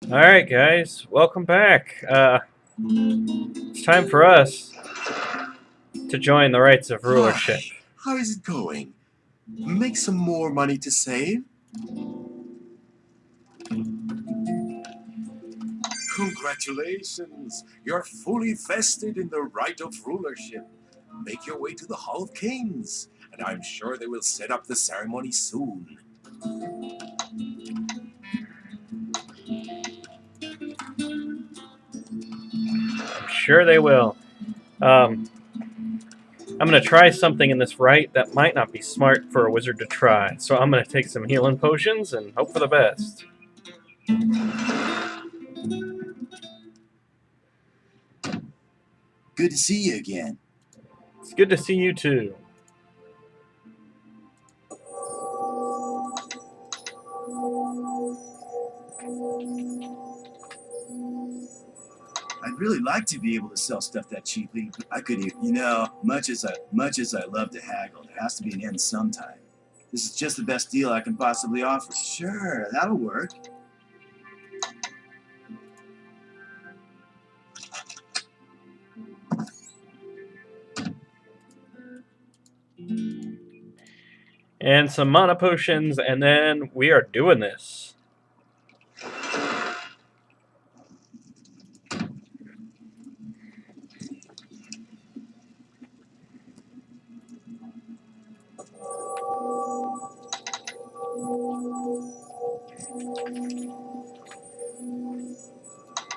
Alright, guys, welcome back. It's time for us to join the Rites of Rulership. Hi, how is it going? Make some more money to save? Congratulations! You're fully vested in the right of rulership. Make your way to the Hall of Kings, and I'm sure they will set up the ceremony soon. I'm sure they will. I'm going to try something in this rite that might not be smart for a wizard to try, so I'm going to take some healing potions and hope for the best. Good to see you again. It's good to see you too. I'd really like to be able to sell stuff that cheaply. I could, much as I love to haggle, there has to be an end sometime. This is just the best deal I can possibly offer. Sure, that'll work. And some mana potions, and then we are doing this.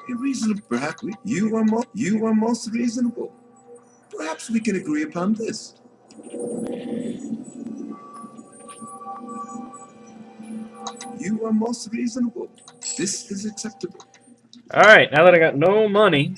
Reasonable. Perhaps you are most reasonable. Perhaps we can agree upon this. You are most reasonable. This is acceptable. Alright, now that I got no money,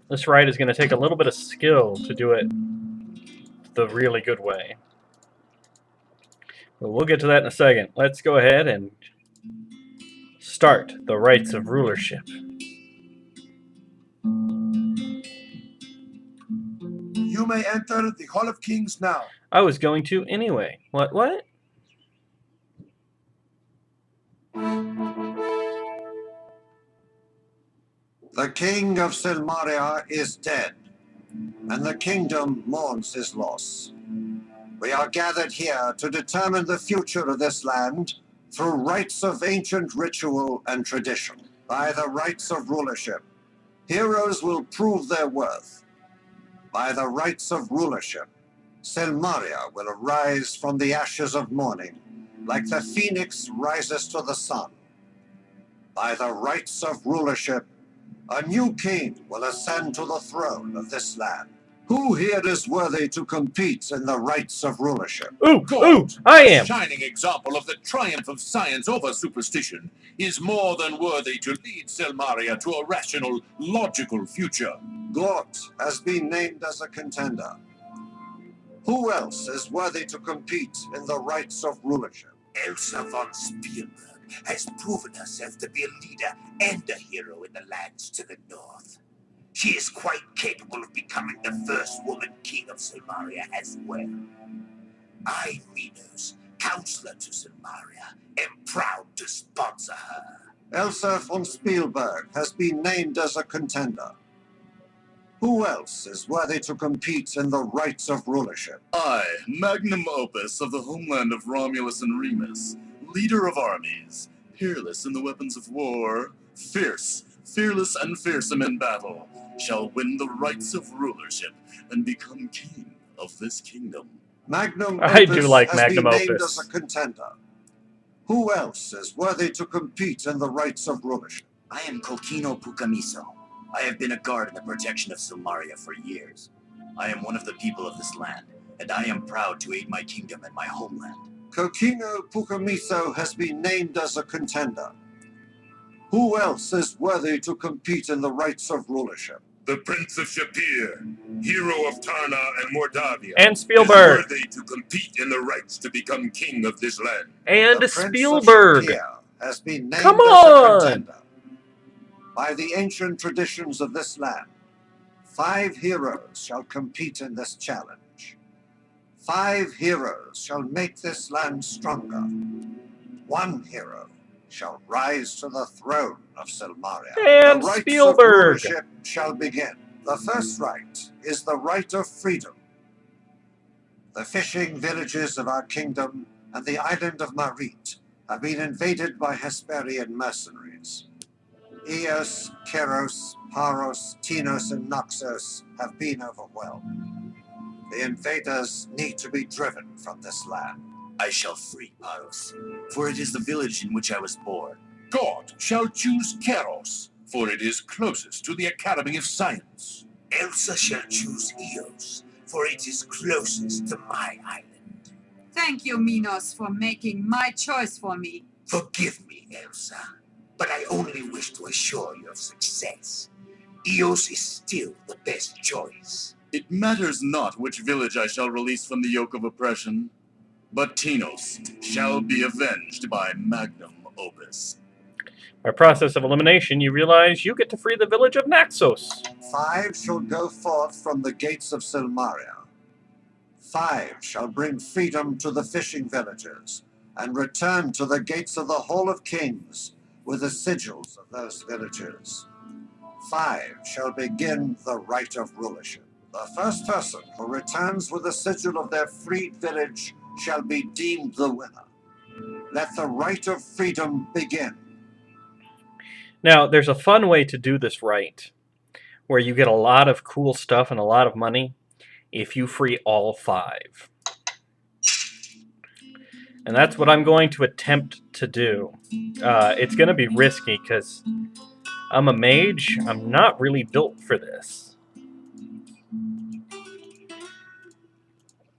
this rite is going to take a little bit of skill to do it the really good way. But we'll get to that in a second. Let's go ahead and start the Rites of Rulership. You may enter the Hall of Kings now. I was going to anyway. What? The king of Silmaria is dead, and the kingdom mourns his loss. We are gathered here to determine the future of this land through rites of ancient ritual and tradition. By the rites of rulership, heroes will prove their worth. By the rites of rulership, Silmaria will arise from the ashes of mourning, like the phoenix rises to the sun. By the rites of rulership, a new king will ascend to the throne of this land. Who here is worthy to compete in the rites of rulership? Ooh, I am! A shining example of the triumph of science over superstition is more than worthy to lead Silmaria to a rational, logical future. Gort has been named as a contender. Who else is worthy to compete in the rites of rulership? Elsa von Spielberg has proven herself to be a leader and a hero in the lands to the north. She is quite capable of becoming the first woman king of Silmaria as well. I, Minos, counselor to Silmaria, am proud to sponsor her. Elsa von Spielberg has been named as a contender. Who else is worthy to compete in the rites of rulership? I, magnum opus of the homeland of Romulus and Remus, leader of armies, peerless in the weapons of war, fierce, fearless and fearsome in battle, shall win the rights of rulership and become king of this kingdom. Magnum I Opus do like has Magnum been named Opus. as a contender. Who else is worthy to compete in the rites of rulership? I am Kokino Pukamiso. I have been a guard in the protection of Silmaria for years. I am one of the people of this land, and I am proud to aid my kingdom and my homeland. Kokino Pukamiso has been named as a contender. Who else is worthy to compete in the rites of rulership? The Prince of Shapir, hero of Tarna and Mordavia, And Spielberg. is worthy to compete in the rights to become king of this land. And The Prince of Spielberg. Shapir has been named Come as a on! contender. By the ancient traditions of this land, 5 heroes shall compete in this challenge. 5 heroes shall make this land stronger. 1 hero shall rise to the throne of Silmaria. And the rites Spielberg. of rulership shall begin. The first rite is the rite of freedom. The fishing villages of our kingdom and the island of Marit have been invaded by Hesperian mercenaries. Eos, Keros, Paros, Tinos, and Naxos have been overwhelmed. The invaders need to be driven from this land. I shall free Paros, for it is the village in which I was born. God shall choose Keros, for it is closest to the Academy of Science. Elsa shall choose Eos, for it is closest to my island. Thank you, Minos, for making my choice for me. Forgive me, Elsa, but I only wish to assure you of success. Eos is still the best choice. It matters not which village I shall release from the yoke of oppression, but Tinos shall be avenged by magnum opus. By process of elimination, you realize you get to free the village of Naxos. 5 shall go forth from the gates of Silmaria. 5 shall bring freedom to the fishing villages and return to the gates of the Hall of Kings with the sigils of those villages. 5 shall begin the rite of rulership. The first person who returns with the sigil of their freed village shall be deemed the winner. Let the rite of freedom begin. Now, there's a fun way to do this right, where you get a lot of cool stuff and a lot of money if you free all 5. And that's what I'm going to attempt to do. It's going to be risky because I'm a mage. I'm not really built for this.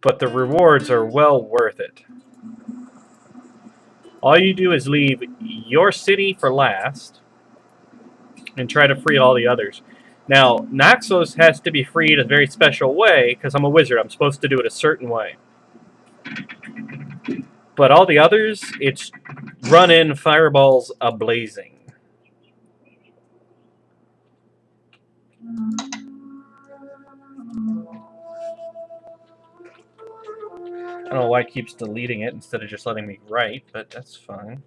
But the rewards are well worth it. All you do is leave your city for last and try to free all the others. Now, Naxos has to be freed a very special way because I'm a wizard. I'm supposed to do it a certain way. But all the others, it's run in fireballs ablazing. I don't know why it keeps deleting it instead of just letting me write, but that's fine.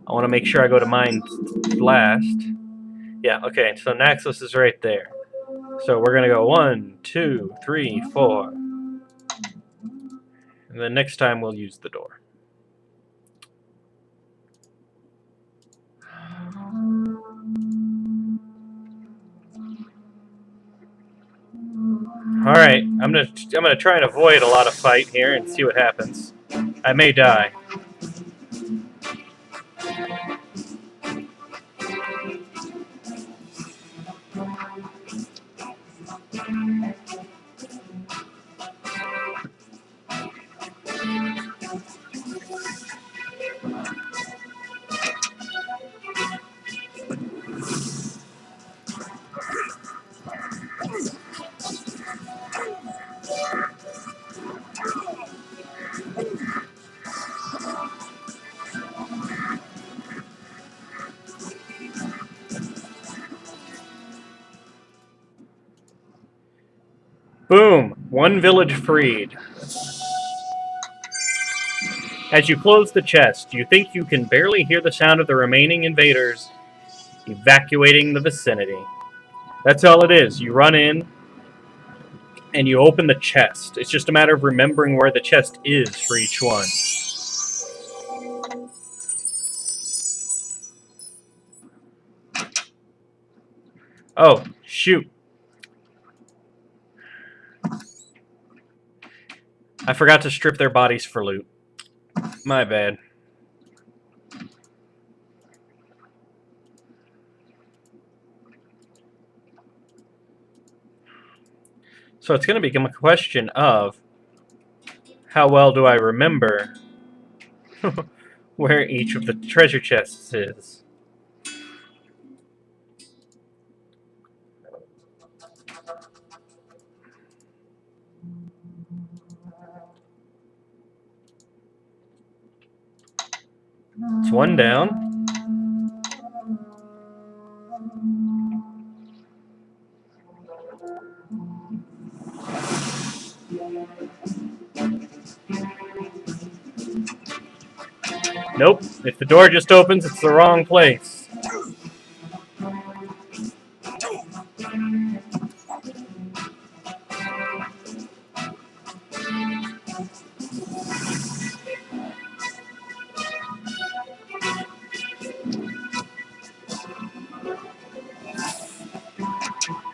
I want to make sure I go to mine last. Yeah, okay, so Naxos is right there. So we're going to go 1, 2, 3, 4. And then next time we'll use the door. Alright, I'm gonna try and avoid a lot of fight here and see what happens. I may die. Boom! 1 village freed. As you close the chest, you think you can barely hear the sound of the remaining invaders evacuating the vicinity. That's all it is. You run in and you open the chest. It's just a matter of remembering where the chest is for each one. Oh, shoot. I forgot to strip their bodies for loot. My bad. So it's going to become a question of how well do I remember where each of the treasure chests is. It's one down. Nope. If the door just opens, it's the wrong place.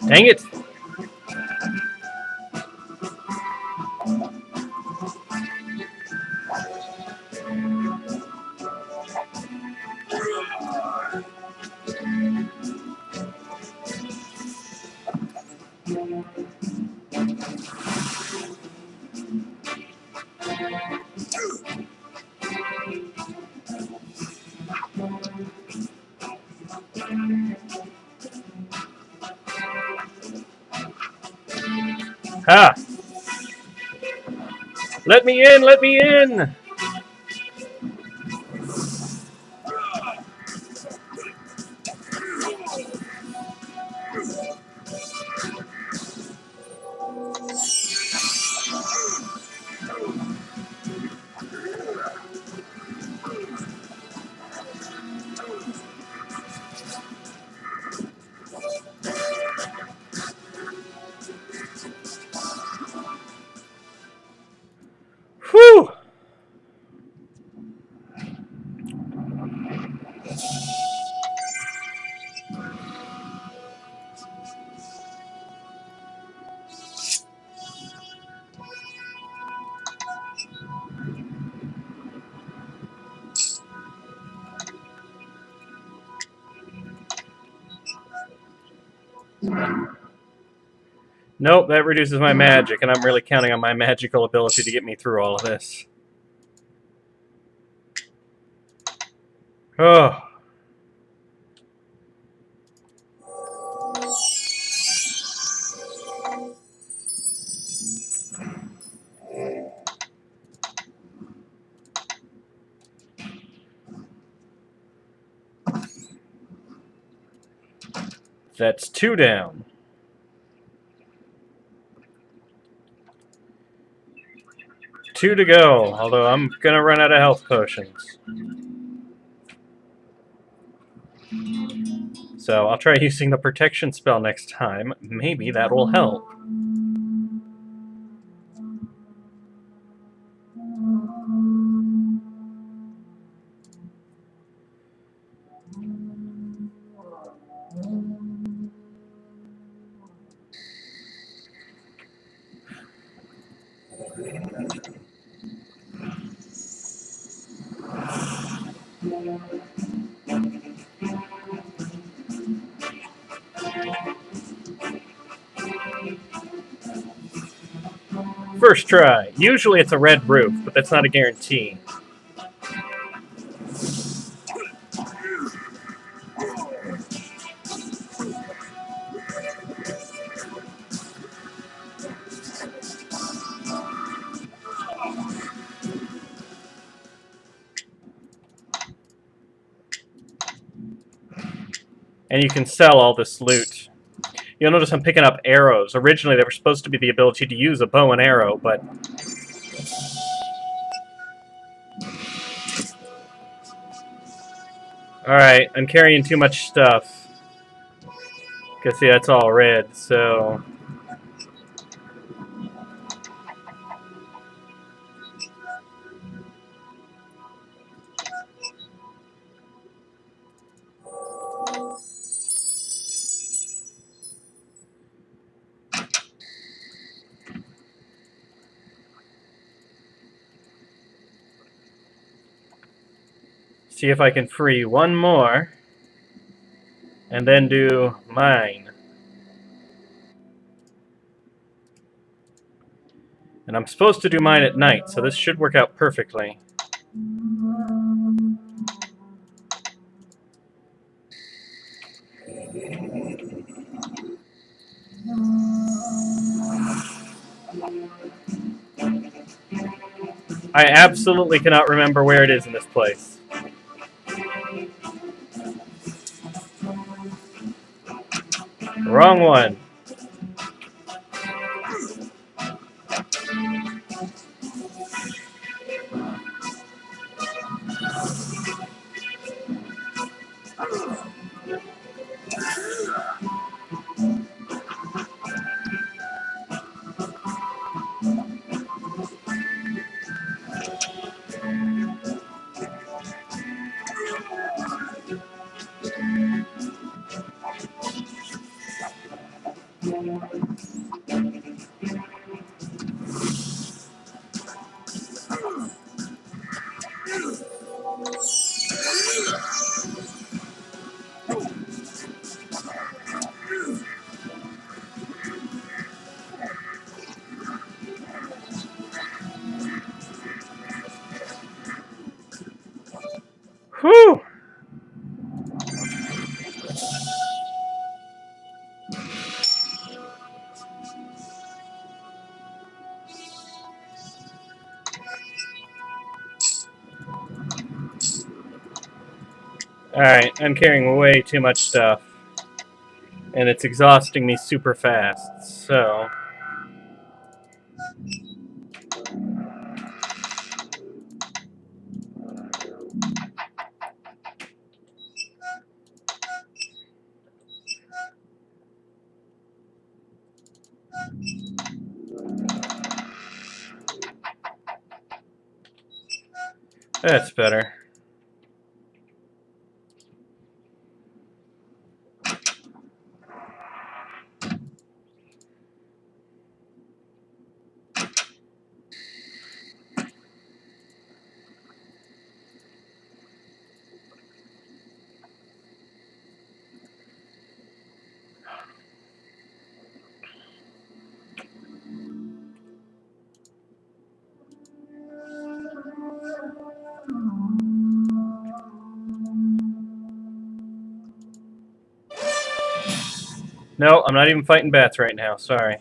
Dang it! Ha! Let me in! Let me in! Whew! Nope, that reduces my magic, and I'm really counting on my magical ability to get me through all of this. Oh. That's 2 down. Two to go, although I'm gonna run out of health potions. So I'll try using the protection spell next time. Maybe that will help. First try. Usually it's a red roof, but that's not a guarantee. And you can sell all this loot. You'll notice I'm picking up arrows. Originally, they were supposed to be the ability to use a bow and arrow, but... Alright, I'm carrying too much stuff. Because, see, that's all red, so... See if I can free one more. And then do mine. And I'm supposed to do mine at night, so this should work out perfectly. I absolutely cannot remember where it is in this place. Wrong one. Whew! Alright, I'm carrying way too much stuff. And it's exhausting me super fast, so... That's better. No, I'm not even fighting bats right now, sorry.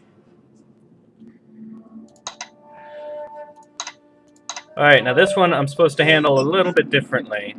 Alright, now this one I'm supposed to handle a little bit differently.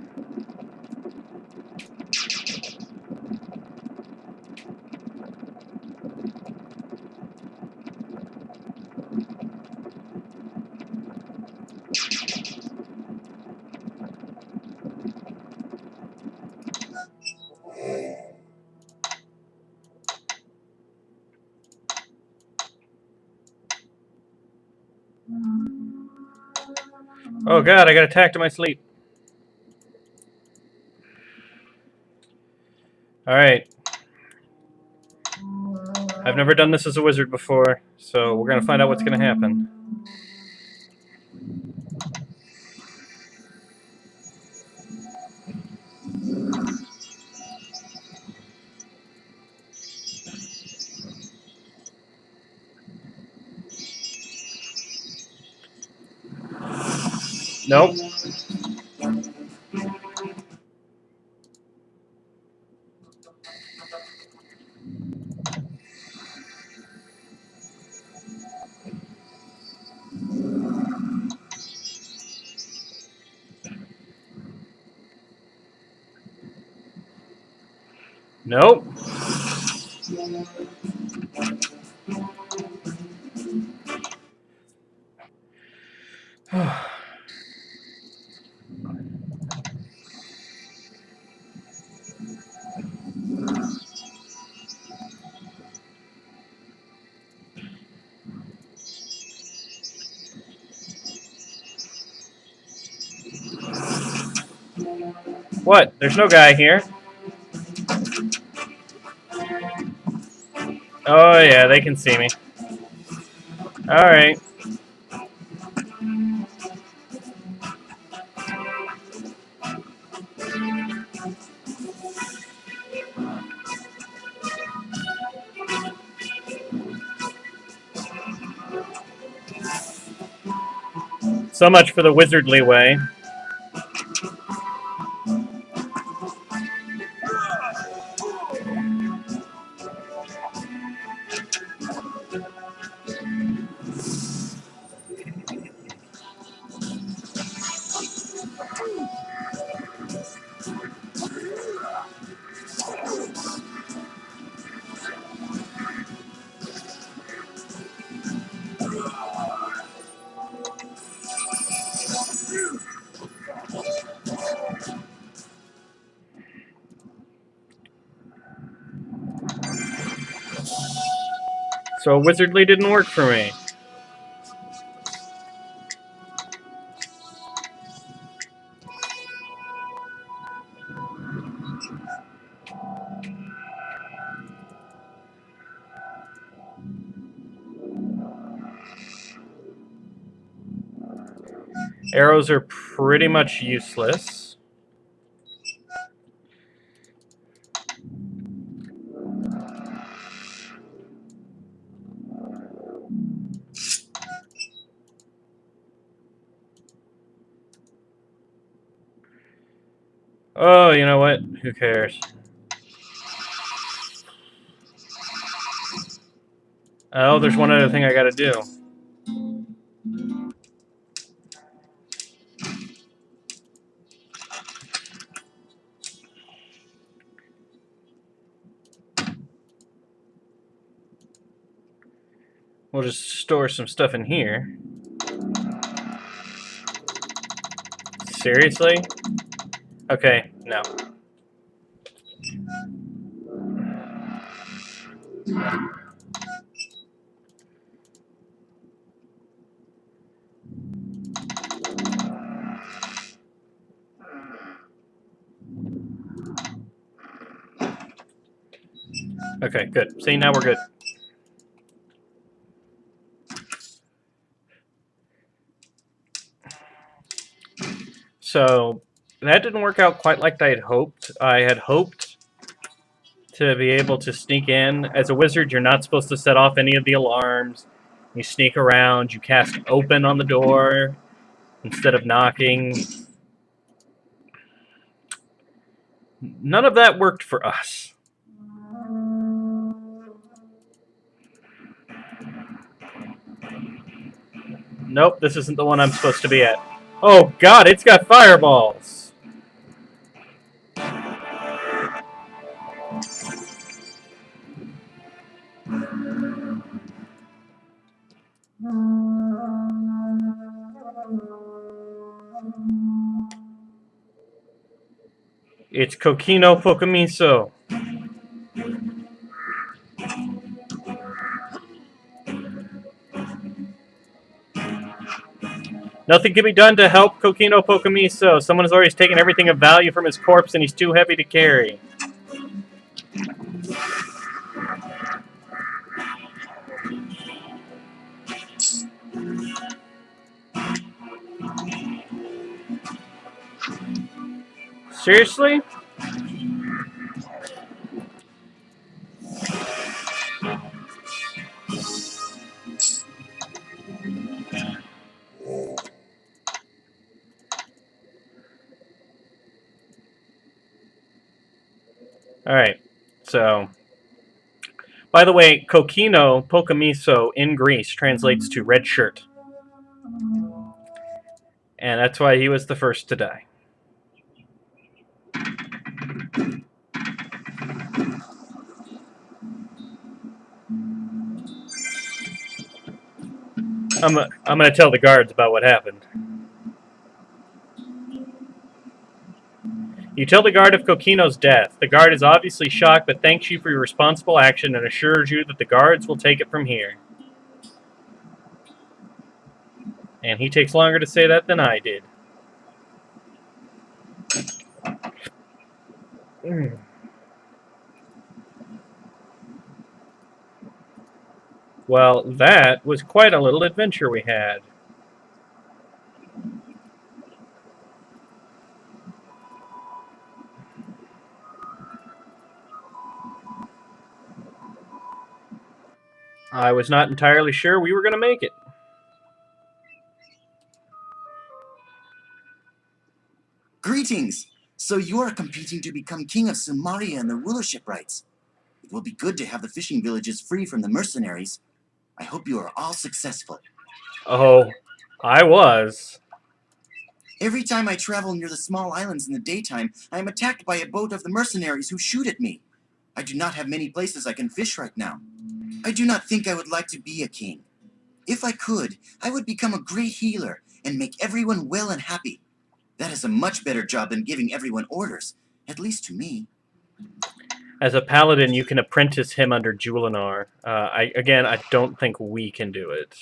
Oh god, I got attacked in my sleep. Alright. I've never done this as a wizard before, so we're gonna find out what's gonna happen. Nope. Nope. What? There's no guy here. Oh yeah, they can see me. Alright. So much for the wizardly way. So wizardly didn't work for me. Arrows are pretty much useless. Oh, you know what? Who cares? Oh, there's one other thing I gotta do. We'll just store some stuff in here. Seriously? Okay, no. Okay, good. See, now we're good. So, that didn't work out quite like I had hoped. I had hoped to be able to sneak in. As a wizard, you're not supposed to set off any of the alarms. You sneak around, you cast open on the door instead of knocking. None of that worked for us. Nope, this isn't the one I'm supposed to be at. Oh god, it's got fireballs! It's Kokino Pokamiso. Nothing can be done to help Kokino Pokamiso. Someone has already taken everything of value from his corpse and he's too heavy to carry. Seriously? Alright, so... By the way, Kokino Pokamiso in Greece translates to red shirt. And that's why he was the first to die. I'm going to tell the guards about what happened. You tell the guard of Kokino's death. The guard is obviously shocked, but thanks you for your responsible action and assures you that the guards will take it from here. And he takes longer to say that than I did. Well, that was quite a little adventure we had. I was not entirely sure we were going to make it. Greetings! So you are competing to become king of Sumaria and the rulership rights. It will be good to have the fishing villages free from the mercenaries. I hope you are all successful. Oh, I was. Every time I travel near the small islands in the daytime, I am attacked by a boat of the mercenaries who shoot at me. I do not have many places I can fish right now. I do not think I would like to be a king. If I could, I would become a great healer and make everyone well and happy. That is a much better job than giving everyone orders, at least to me. As a paladin, you can apprentice him under Julinar. I don't think we can do it.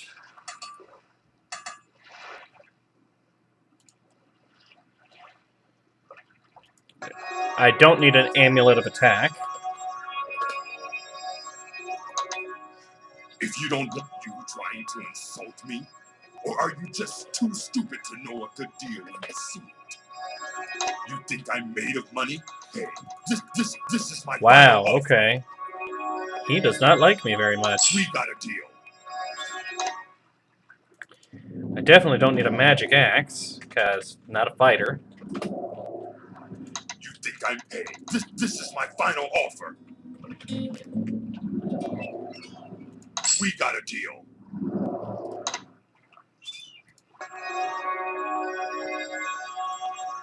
I don't need an amulet of attack. If you don't, you trying to insult me? Or are you just too stupid to know a good deal when you see it? You think I'm made of money? Hey, this is my Wow, final offer. okay. He does not like me very much. We got a deal. I definitely don't need a magic axe, because I'm not a fighter. You think I'm paid? This is my final offer. We got a deal.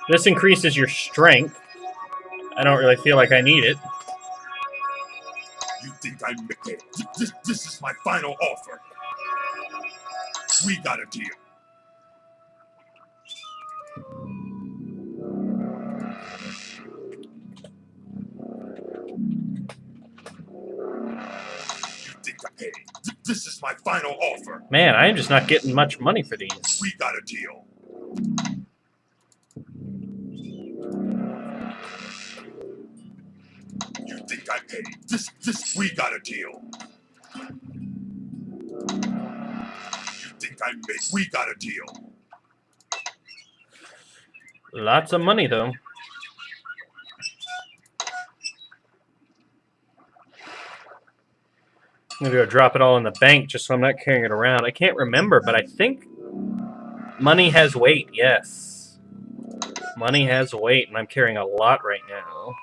This increases your strength. I don't really feel like I need it. You think I'm paid? This is my final offer. We got a deal. You think I'm paid? This is my final offer. Man, I am just not getting much money for these. We got a deal. You think I paid? We got a deal. You think I made? We got a deal. Lots of money, though. I'm gonna go drop it all in the bank just so I'm not carrying it around. I can't remember, but I think money has weight, yes. Money has weight, and I'm carrying a lot right now.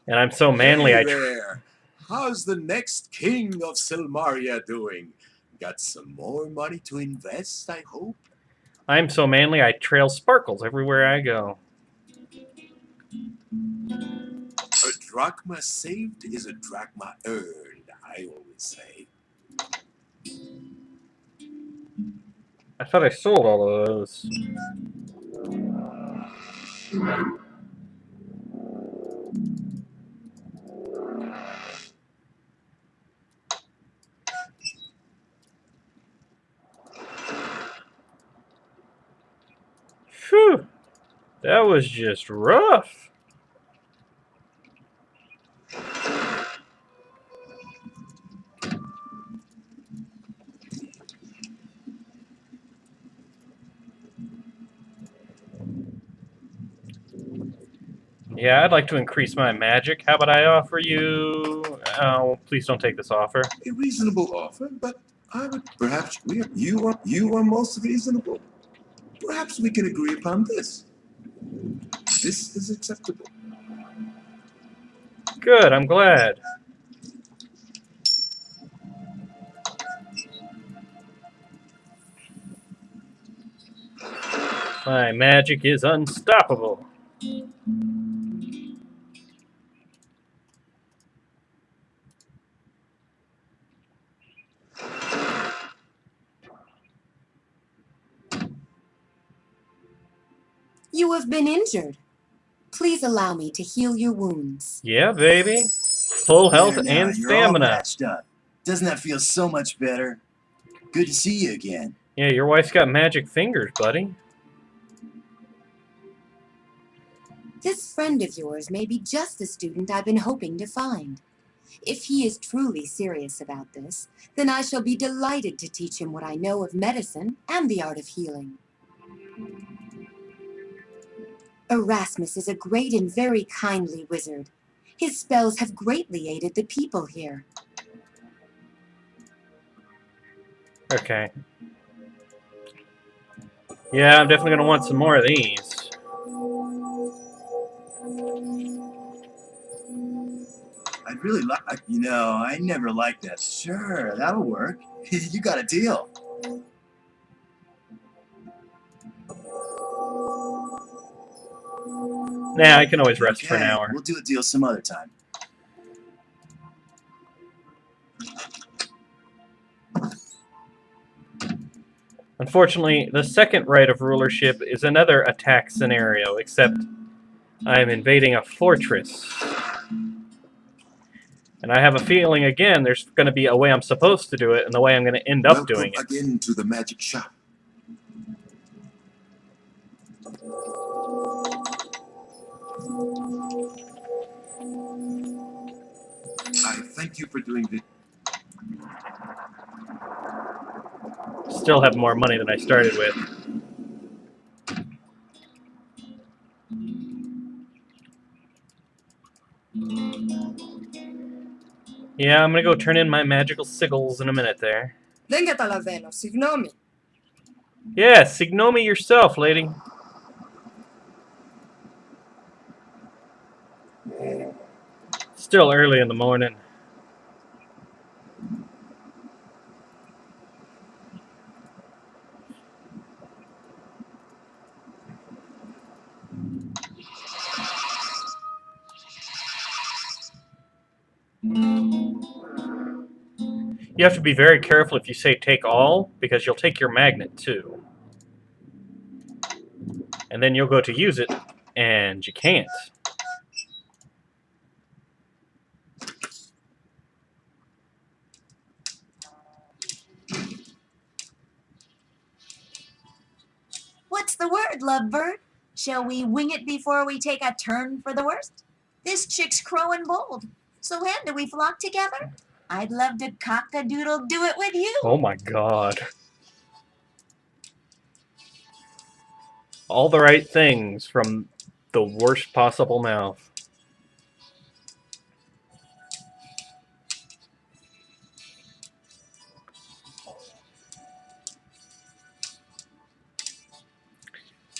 And I'm so manly, Hey there. How's the next king of Silmaria doing? Got some more money to invest, I hope? I'm so manly I trail sparkles everywhere I go. A drachma saved is a drachma earned, I always say. I thought I sold all of those. Phew! That was just rough. Yeah, I'd like to increase my magic. How about I offer you... Oh, please don't take this offer. A reasonable offer, but I would perhaps you are most reasonable. Perhaps we can agree upon this. This is acceptable. Good, I'm glad. My magic is unstoppable. You have been injured. Please allow me to heal your wounds. Yeah, baby. Full health There now, and you're all stamina. patched up. Doesn't that feel so much better? Good to see you again. Yeah, your wife's got magic fingers, buddy. This friend of yours may be just the student I've been hoping to find. If he is truly serious about this, then I shall be delighted to teach him what I know of medicine and the art of healing. Erasmus is a great and very kindly wizard. His spells have greatly aided the people here. Okay. Yeah, I'm definitely going to want some more of these. I'd really like, you know, I never liked that. Sure, that'll work. You got a deal. Nah, I can always rest for an Okay, hour. we'll do a deal some other time. Unfortunately, the second rite of rulership is another attack scenario, except I am invading a fortress. And I have a feeling, again, there's going to be a way I'm supposed to do it and the way I'm going to end up doing it. Welcome again to the magic shop. I thank you for doing this. Still have more money than I started with. Yeah, I'm going to go turn in my magical sigils in a minute there. Venga Talaveno, signomi. Yeah, signomi yourself, lady. Still early in the morning. You have to be very careful if you say take all, because you'll take your magnet too. And then you'll go to use it, and you can't. What's the word, lovebird? Shall we wing it before we take a turn for the worst? This chick's crowing bold. So when do we flock together? I'd love to cock-a-doodle do it with you. Oh my god. All the right things from the worst possible mouth.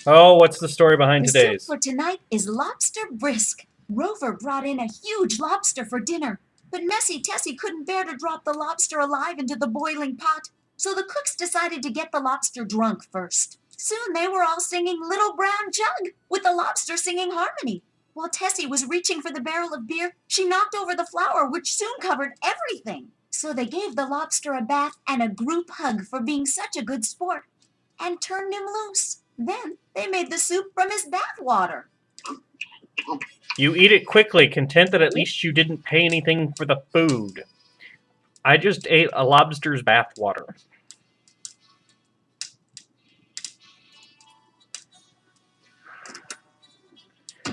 Oh, what's the story behind The today's? soup for tonight is lobster brisk. Rover brought in a huge lobster for dinner, but Messy Tessie couldn't bear to drop the lobster alive into the boiling pot, so the cooks decided to get the lobster drunk first. Soon they were all singing Little Brown Jug, with the lobster singing harmony. While Tessie was reaching for the barrel of beer, she knocked over the flour, which soon covered everything. So they gave the lobster a bath and a group hug for being such a good sport, and turned him loose. Then they made the soup from his bath water. You eat it quickly, content that at least you didn't pay anything for the food. I just ate a lobster's bath water.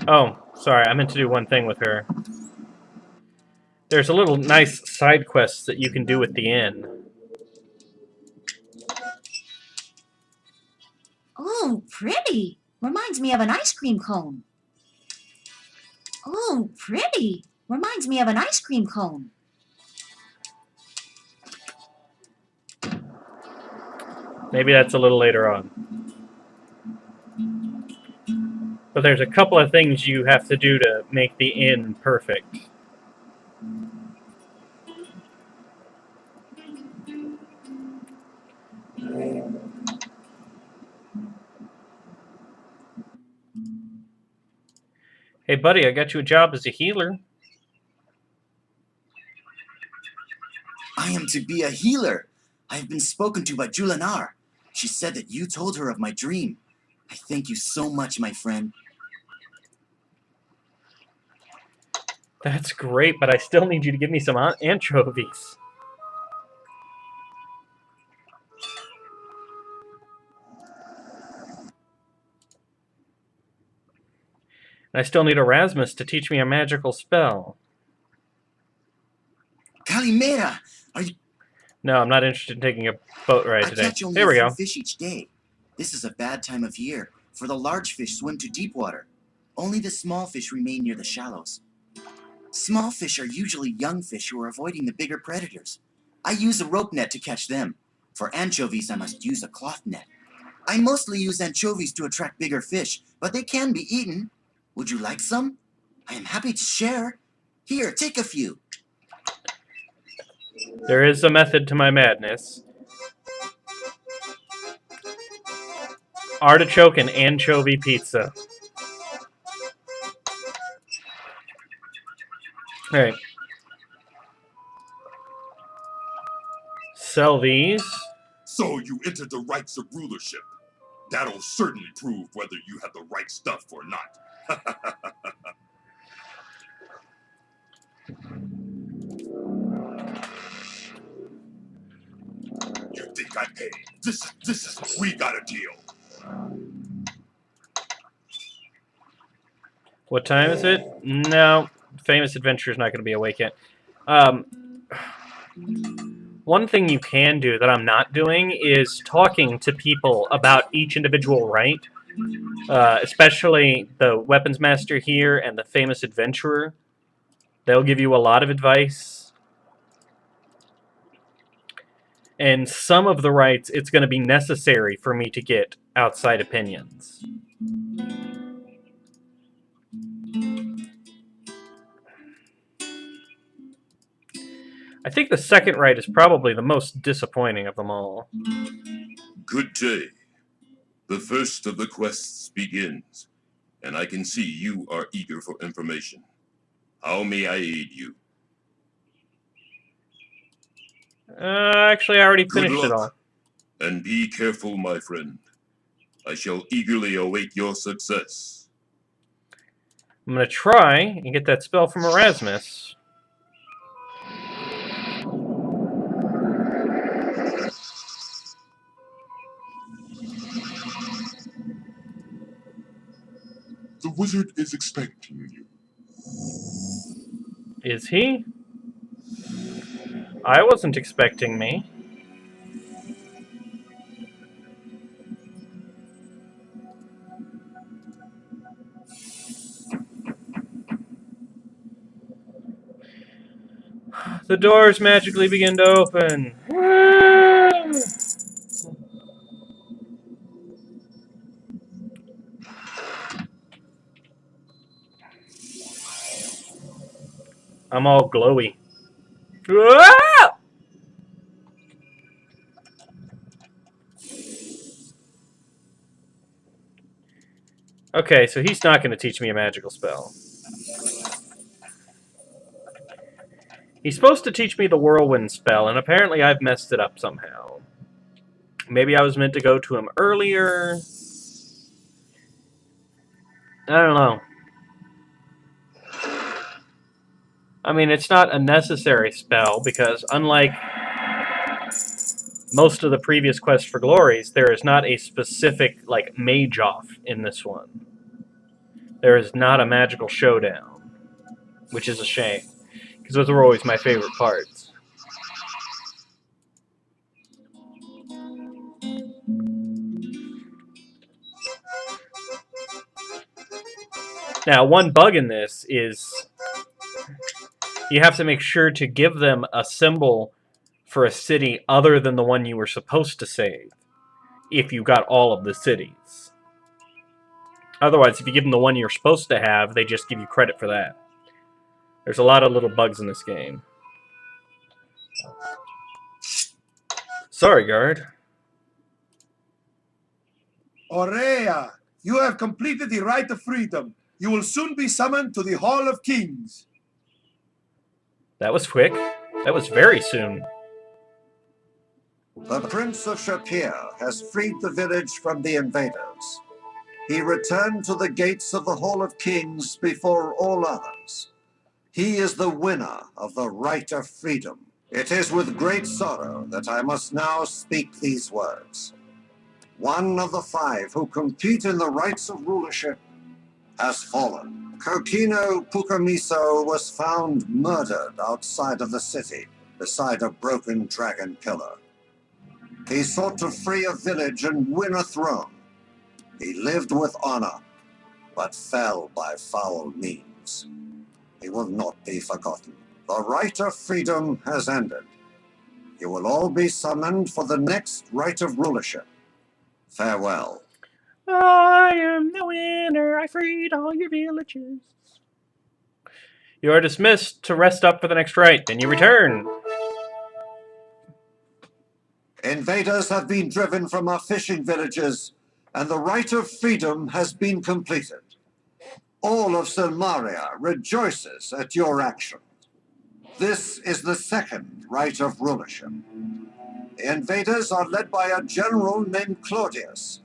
Oh, sorry, I meant to do one thing with her. There's a little nice side quest that you can do at the inn. Oh, pretty. Reminds me of an ice cream cone. Oh, pretty. Reminds me of an ice cream cone. Maybe that's a little later on. But there's a couple of things you have to do to make the inn perfect. Hey buddy, I got you a job as a healer. I am to be a healer. I have been spoken to by Julinar. She said that you told her of my dream. I thank you so much, my friend. That's great, but I still need you to give me some anchovies. I still need Erasmus to teach me a magical spell. Calimera! Are you... No, I'm not interested in taking a boat ride today. I catch only There we a go. few fish each day. This is a bad time of year, for the large fish swim to deep water. Only the small fish remain near the shallows. Small fish are usually young fish who are avoiding the bigger predators. I use a rope net to catch them. For anchovies, I must use a cloth net. I mostly use anchovies to attract bigger fish, but they can be eaten. Would you like some? I am happy to share. Here, take a few. There is a method to my madness. Artichoke and anchovy pizza. Alright. Sell these. So you entered the rites of rulership. That'll certainly prove whether you have the right stuff or not. You think I paid? This is we got a deal. What time is it? No. Famous Adventure's not going to be awake yet. One thing you can do that I'm not doing is talking to people about each individual rite. Especially the Weapons Master here and the Famous Adventurer. They'll give you a lot of advice. And some of the rites, it's going to be necessary for me to get outside opinions. I think the second rite is probably the most disappointing of them all. Good day. The first of the quests begins, and I can see you are eager for information. How may I aid you? Actually, I already finished it all. And be careful, my friend. I shall eagerly await your success. I'm going to try and get that spell from Erasmus. The wizard is expecting you. Is he? I wasn't expecting me. The doors magically begin to open. I'm all glowy. Okay, so he's not going to teach me a magical spell. He's supposed to teach me the whirlwind spell, and apparently I've messed it up somehow. Maybe I was meant to go to him earlier. I don't know. I mean, it's not a necessary spell, because unlike most of the previous quests for glories, there is not a specific, like, mage-off in this one. There is not a magical showdown, which is a shame, because those were always my favorite parts. Now, one bug in this is you have to make sure to give them a symbol for a city other than the one you were supposed to save, if you got all of the cities. Otherwise, if you give them the one you're supposed to have, they just give you credit for that. There's a lot of little bugs in this game. Sorry, guard. Aurea, you have completed the Rite of Freedom. You will soon be summoned to the Hall of Kings. That was quick. That was very soon. The Prince of Shapir has freed the village from the invaders. He returned to the gates of the Hall of Kings before all others. He is the winner of the Rite of Freedom. It is with great sorrow that I must now speak these words. One of the 5 who compete in the rites of rulership has fallen. Kokino Pukamiso was found murdered outside of the city, beside a broken dragon pillar. He sought to free a village and win a throne. He lived with honor, but fell by foul means. He will not be forgotten. The rite of freedom has ended. You will all be summoned for the next rite of rulership. Farewell. I am the winner. I freed all your villages. You are dismissed to rest up for the next rite. Then you return. Invaders have been driven from our fishing villages, and the rite of freedom has been completed. All of Silmaria rejoices at your action. This is the second rite of rulership. The invaders are led by a general named Claudius,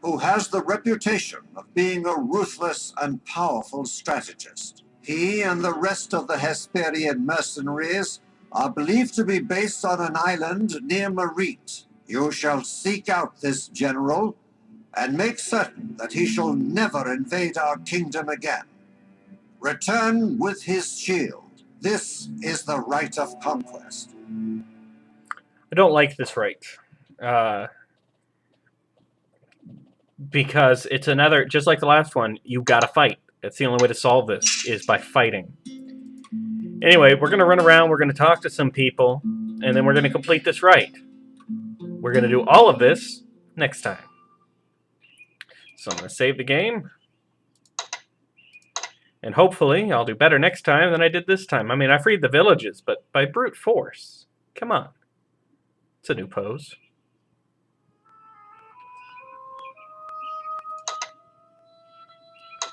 who has the reputation of being a ruthless and powerful strategist. He and the rest of the Hesperian mercenaries are believed to be based on an island near Rites. You shall seek out this general and make certain that he shall never invade our kingdom again. Return with his shield. This is the rite of conquest. I don't like this rite. Because it's another, just like the last one, you gotta fight. That's the only way to solve this, is by fighting. Anyway, we're gonna run around, we're gonna talk to some people, and then we're gonna complete this rite. We're gonna do all of this next time. So I'm gonna save the game. And hopefully I'll do better next time than I did this time. I mean, I freed the villages, but by brute force. Come on. It's a new pose.